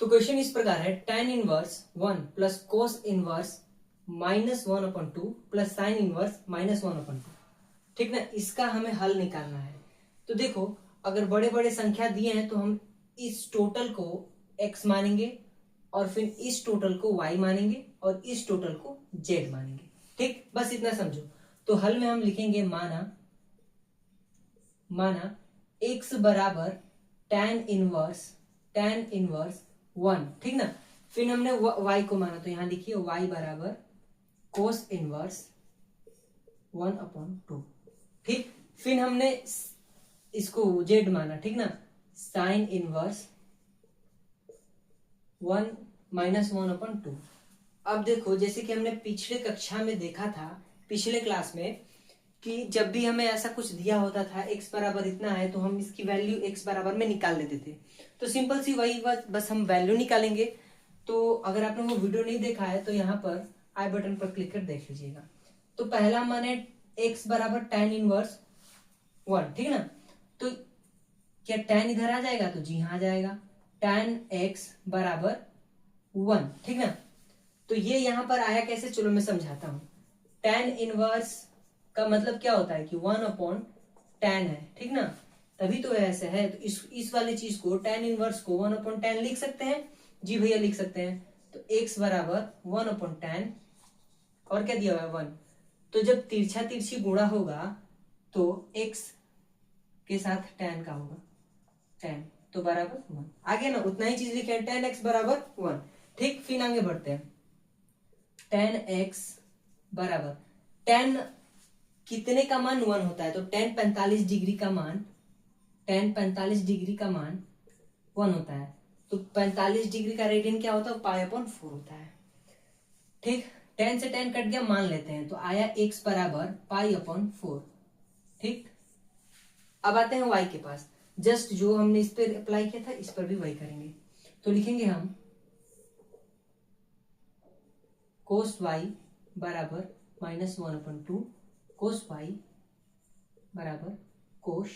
तो क्वेश्चन इस प्रकार है, tan inverse 1 plus cos inverse -1/2 plus sine inverse -1/2। ठीक ना, इसका हमें हल निकालना है। तो देखो, अगर बड़े बड़े संख्या दिए हैं तो हम इस टोटल को x मानेंगे और फिर इस टोटल को y मानेंगे और इस टोटल को z मानेंगे। ठीक, बस इतना समझो। तो हल में हम लिखेंगे माना x बराबर tan इनवर्स 1। ठीक ना, फिर हमने y को माना, तो यहां लिखिए y बराबर कोस इनवर्स 1/2। ठीक, फिर हमने इसको z माना। ठीक ना, साइन इनवर्स 1 -1/2। अब देखो, जैसे कि हमने पिछले कक्षा में देखा था, पिछले क्लास में, कि जब भी हमें ऐसा कुछ दिया होता था x बराबर इतना है तो हम इसकी वैल्यू x बराबर में निकाल लेते थे। तो सिंपल सी वही बस हम वैल्यू निकालेंगे। तो अगर आपने वो वीडियो नहीं देखा है तो यहाँ पर आई बटन पर क्लिक कर देख लीजिएगा। तो पहला माने x बराबर tan इनवर्स 1। ठीक ना, तो क्या tan इधर आ जाएगा? तो जी हाँ आ जाएगा, tan x बराबर 1। ठीक ना, तो ये यहां पर आया कैसे, चलो मैं समझाता हूं। tan इनवर्स का मतलब क्या होता है कि 1/tan है। ठीक ना, तभी तो ऐसे है। तो इस वाली चीज को, tan इनवर्स को 1/tan लिख सकते हैं। जी भैया लिख सकते हैं। तो x बराबर 1/tan और क्या दिया हुआ है 1। तो जब तिरछा तिरछी गुणा होगा तो x के साथ tan का होगा, tan, तो बराबर 1। आगे ना उतना ही चीज लिखे हैं, tan x बराबर 1। ठीक, फिर आगे बढ़ते हैं। tan x बराबर, tan कितने का मान 1 होता है? तो tan 45 डिग्री का मान 1 होता है। तो 45 डिग्री का रेडियन क्या होता है? π/4 होता है। ठीक, tan से tan कट गया, मान लेते हैं, तो आया x बराबर π/4। ठीक, अब आते हैं y के पास। जस्ट जो हमने इस पर अप्लाई किया था इस पर भी वही करेंगे। तो लिखेंगे हम cos y बराबर -1/2 cos y बराबर कोश।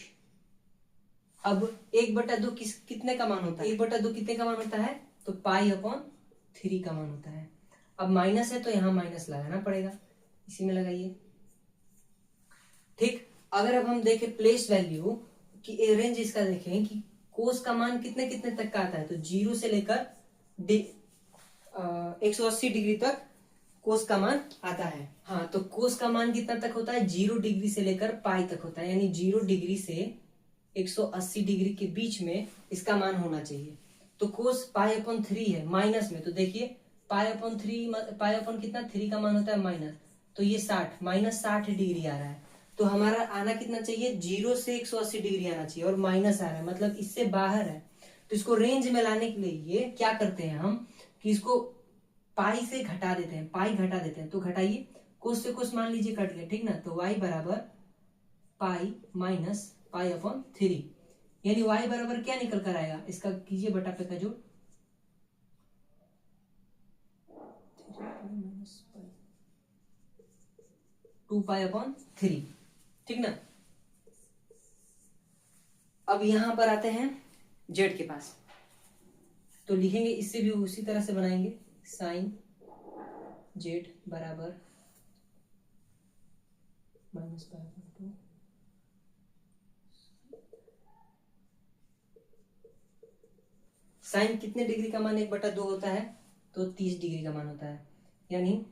अब 1/2 कितने का मान होता है? 1/2 कितने का मान होता है? तो π/3 का मान होता है। अब माइनस है तो यहां माइनस लगाना पड़ेगा, इसी में लगाइए। ठीक, अगर अब हम देखें प्लेस वैल्यू की रेंज, इसका देखें कि कोस का मान कितने कितने तक का आता है। तो 0 से लेकर 180 डिग्री तक कोस का मान आता है। हाँ, तो कोस का मान कितना तक होता है? 0 डिग्री से लेकर पाई तक होता है, यानी 0 डिग्री से 180 डिग्री के बीच में इसका मान होना चाहिए। तो कोस π/3 है माइनस में, तो देखिए π/3 कितना, 3 का मान होता है माइनस, तो ये 60 डिग्री आ रहा है। तो हमारा आना कितना चाहिए? 0 से 180 डिग्री आना चाहिए, और माइनस आ रहा है मतलब इससे बाहर है। तो इसको रेंज में लाने के लिए ये क्या करते हैं हम, कि इसको पाई से घटा देते हैं, पाई घटा देते हैं। तो घटाइए, कोस से कोस मान लीजिए कट गया। ठीक ना, तो y बराबर पाई माइनस π/3, यानी y बराबर क्या निकल कर आएगा? इसका कीजिए बटा पे का जोड़, 2π/3। ठीक ना, अब यहां पर आते हैं z के पास। तो लिखेंगे, इससे भी उसी तरह से बनाएंगे, साइन z बराबर -π/2 साइन कितने डिग्री का मान 1/2 होता है? तो 30 डिग्री का मान होता है, यानी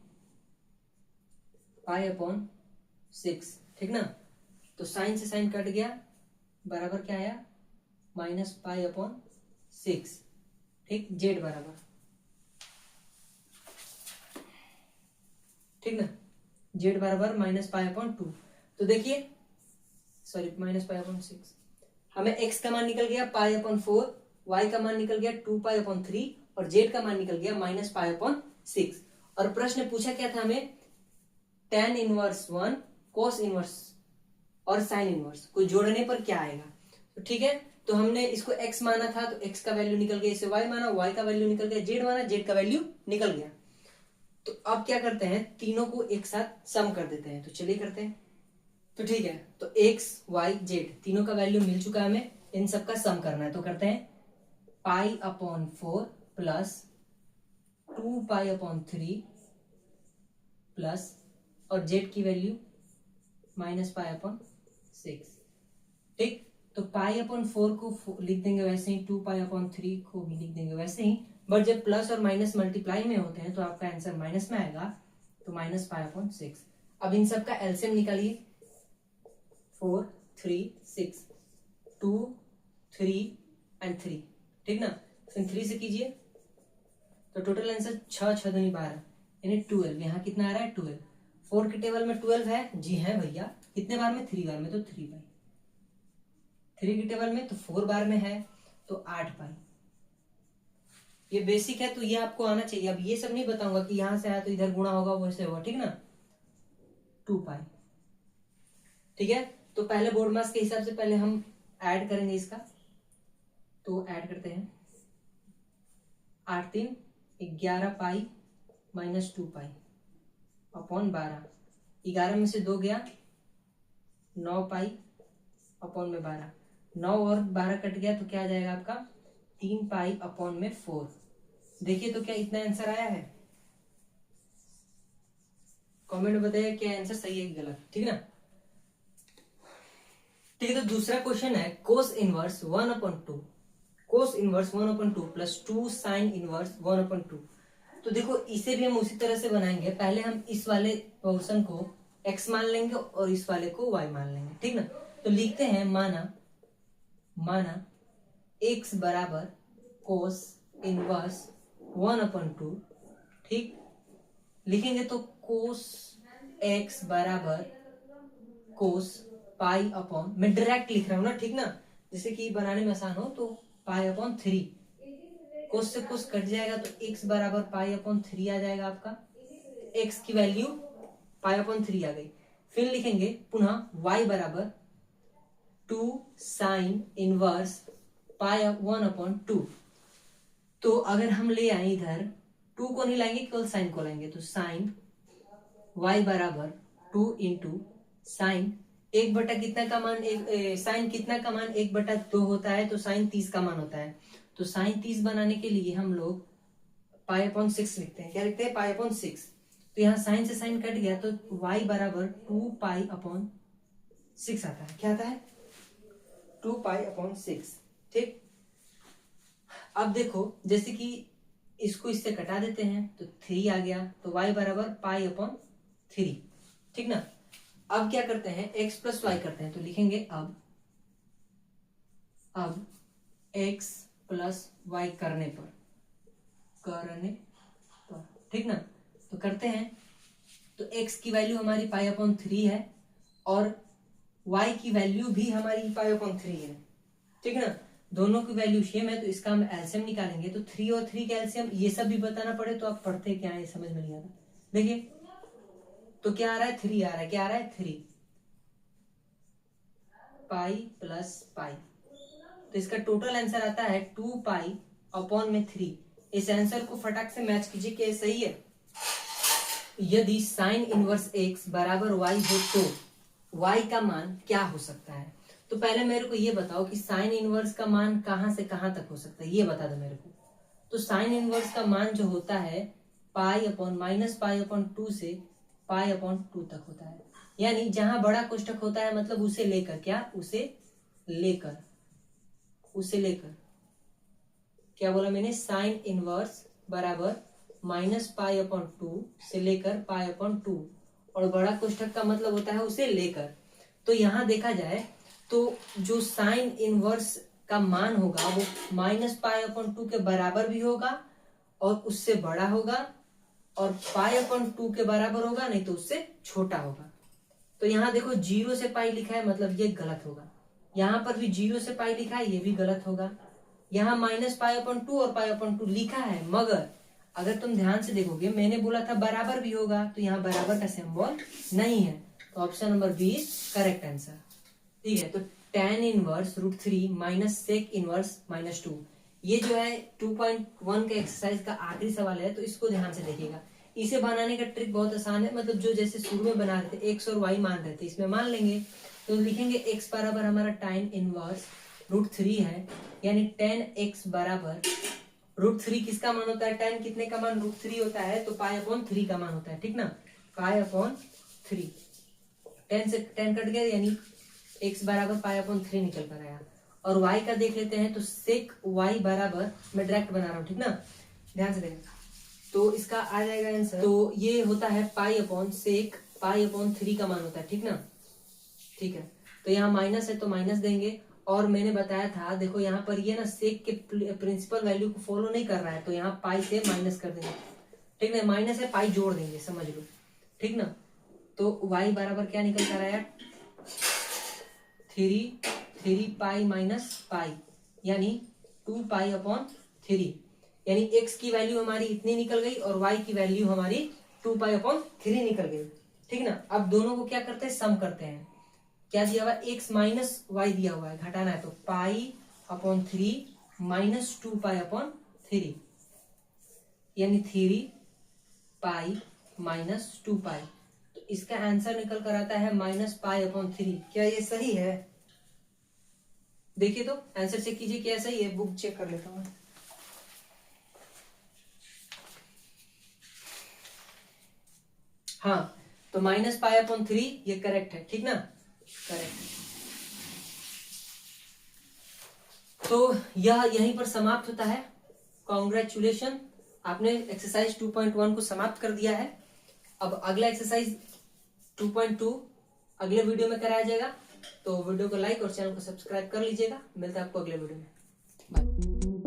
π/6। ठीक ना, तो साइन से साइन कट गया, बराबर क्या आया? -π/6। ठीक, जेड बराबर, ठीक ना, जेड बराबर -π/2। तो देखिए, सॉरी -π/6, हमें x का मान निकल गया π/4, y का मान निकल गया 2π/3 और z का मान निकल गया -π/6। और प्रश्न पूछा क्या था हमें? tan इनवर्स 1 cos इनवर्स और साइन इनवर्स को जोड़ने पर क्या आएगा। तो ठीक है, तो हमने इसको x माना था, तो x का वैल्यू निकल गया, इसे y माना, y का वैल्यू निकल गया, z माना, z का वैल्यू निकल गया। तो अब क्या करते हैं, तीनों को एक साथ सम कर देते हैं। तो चलिए करते हैं। तो ठीक है, तो x y z तीनों का वैल्यू मिल चुका है, हमें इन सबका सम करना है। तो करते हैं, π/4 प्लस 2π/3 प्लस और z की वैल्यू -π/6। ठीक, तो π/4 को लिख देंगे वैसे ही, 2π/3 को भी लिख देंगे वैसे ही, बट जब प्लस और माइनस मल्टीप्लाई में होते हैं तो आपका आंसर माइनस में आएगा, तो -π/6। अब इन सब का एलसीएम निकालिए, 4 3 6 2 3 एंड 3, ठीक ना। फिर 3 से कीजिए तो टोटल आंसर 6 6 दूनी 12 यानी 12। यहाँ कितना आ रहा है 12। 4 के टेबल में 12 है, जी है भैया। कितने बार में 3 बार में, तो 3 बाई। 3 के टेबल में तो 4 बार में है तो 8 पाई। ये बेसिक है तो ये आपको आना चाहिए। अब ये सब नहीं बताऊंगा कि यहां से आया तो इधर गुणा होगा वैसे होगा, ठीक ना। 2 पाई, ठीक है। तो पहले बोर्ड मास के हिसाब से पहले हम ऐड करेंगे इसका, तो ऐड करते हैं। 8 3 11 पाई माइनस 2 पाई अपॉन 12। 11 में से 2 गया, 9 पाई अपॉन में 12। 9 और 12 कट गया तो क्या आ जाएगा आपका 3 पाई अपॉन में 4। देखिए तो क्या इतना आंसर आया है, कमेंट में बताइए क्या आंसर सही है कि गलत, ठीक है ना। ठीक है, तो दूसरा क्वेश्चन है cos inverse 1/2, cos inverse 1/2 plus 2 sine inverse 1/2। तो देखो इसे भी हम उसी तरह से बनाएंगे। पहले हम इस वाले पोर्शन को x मान लेंगे और इस वाले को y मान लेंगे, ठीक ना। तो लिखते हैं माना x बराबर कोस इनवर्स 1/2, ठीक। लिखेंगे तो कोस x बराबर कोस पाई अपॉन, मैं डायरेक्ट लिख रहा हूं ना, ठीक ना, जैसे कि बनाने में आसान हो, तो π/3। कोस से कोस कट जाएगा तो x बराबर π/3 आ जाएगा आपका। x की वैल्यू π/3 आ गई। फिर लिखेंगे पुनः y बराबर 2 साइन इनवर्स π/1/2। तो अगर हम ले आए इधर 2 को नहीं लाएंगे, केवल साइन को लाएंगे, तो साइन y बराबर 2 इंटू साइन 1 बटा कितना का मान, साइन कितना का मान 1/2 होता है, तो साइन 30 का मान होता है। तो साइन 30 बनाने के लिए हम लोग π/6 लिखते हैं। क्या लिखते हैं π/6। तो यहाँ साइन से साइन कट गया तो y बराबर 2π/6 आता है। क्या आता है 2π/6, ठीक। अब देखो जैसे कि इसको इससे कटा देते हैं तो 3 आ गया, तो y बराबर π/3, ठीक ना। अब क्या करते हैं x प्लस वाई करते हैं, तो लिखेंगे अब x प्लस वाई करने पर, ठीक ना। तो करते हैं तो x की वैल्यू हमारी π/3 है और y की वैल्यू भी हमारी π/3 है, ठीक ना। दोनों की वैल्यू सेम है तो इसका हम एलसीएम निकालेंगे। तो 3 और 3 का एलसीएम, ये सब भी बताना पड़े तो आप पढ़ते क्या है, समझ में नहीं आता। देखिए तो क्या आ रहा है 3 आ रहा है, क्या आ रहा है 3 पाई प्लस पाई। तो इसका टोटल आंसर आता है 2 पाई अपॉन में 3। इस आंसर को फटाक से मैच कीजिए क्या सही है। यदि साइन इनवर्स x बराबर y हो तो y का मान क्या हो सकता है। तो पहले मेरे को ये बताओ कि साइन इनवर्स का मान कहां से कहां तक हो सकता है, ये बता दो मेरे को। तो साइन इनवर्स का मान जो होता है π/-π/2 से π/2 तक होता है। यानी जहां बड़ा कोष्ठक होता है मतलब उसे लेकर, क्या उसे लेकर क्या बोला मैंने, साइन इनवर्स बराबर -π/2 से लेकर π/2, और बड़ा कोष्ठक का मतलब होता है उसे लेकर। तो यहां देखा जाए तो जो साइन इनवर्स का मान होगा वो -π/2 के बराबर भी होगा और उससे बड़ा होगा, और π/2 के बराबर होगा नहीं तो उससे छोटा होगा। तो यहाँ देखो 0 से पाई लिखा है मतलब ये गलत होगा। यहाँ पर भी 0 से पाई लिखा है, ये भी गलत होगा। यहाँ -π/2 और π/2 लिखा है, मगर अगर तुम ध्यान से देखोगे मैंने बोला था बराबर भी होगा, तो यहाँ बराबर का सिंबल नहीं है। तो option number B is correct answer, ठीक है। तो tan inverse √3 minus sec inverse -2, ये जो है 2.1 का एक्सरसाइज का आखिरी सवाल है, तो इसको ध्यान से देखिएगा। इसे बनाने का ट्रिक बहुत आसान है, मतलब जो जैसे शुरू में बना रहे थे x और y मान रहे थे इसमें मान लेंगे। तो लिखेंगे x बराबर हमारा tan इनवर्स √3 है, यानी tan x बराबर √3 किसका मान होता है, tan कितने का मान √3 होता है, तो π/3 का मान होता है, ठीक ना, π/3। tan से tan कट गया, यानी x बराबर π/3 निकल कर आया। और y का देख लेते हैं, तो sec y बराबर, मैं डायरेक्ट बना रहा हूँ, ठीक ना, ध्यान से देखना, तो इसका आ जाएगा आंसर, तो ये होता है π/sec π/3 का मान होता है, ठीक ना, ठीक है। तो यहाँ माइनस है तो माइनस देंगे, और मैंने बताया था देखो यहाँ पर ये ना सेक के प्रिंसिपल वैल्यू को फॉलो नहीं कर रहा है, तो यहाँ पाई से माइनस कर देंगे, ठीक ना, माइनस है पाई जोड़ देंगे, समझ लो, ठीक ना। तो y बराबर क्या निकल कर आया, 3 पाई माइनस पाई, यानी 2π/3, यानी x की वैल्यू हमारी इतनी निकल गई और y की वैल्यू हमारी 2π/3 निकल गई, ठीक ना। अब दोनों को क्या करते हैं, सम करते हैं। क्या दिया हुआ है, x माइनस वाई दिया हुआ है, घटाना है, तो π/3 माइनस 2π/3, यानी 3 पाई माइनस 2π। तो इसका आंसर निकल कर आता है -π/3। क्या ये सही है, देखिए तो आंसर चेक कीजिए, क्या सही है, बुक चेक कर लेता हूँ। हाँ, तो -π/3 ये करेक्ट है, ठीक ना, करेक्ट। तो यह यहीं पर समाप्त होता है। कॉन्ग्रेचुलेशन, आपने एक्सरसाइज 2.1 को समाप्त कर दिया है। अब अगला एक्सरसाइज 2.2 अगले वीडियो में कराया जाएगा, तो वीडियो को लाइक और चैनल को सब्सक्राइब कर लीजिएगा। मिलता है आपको अगले वीडियो में, बाय।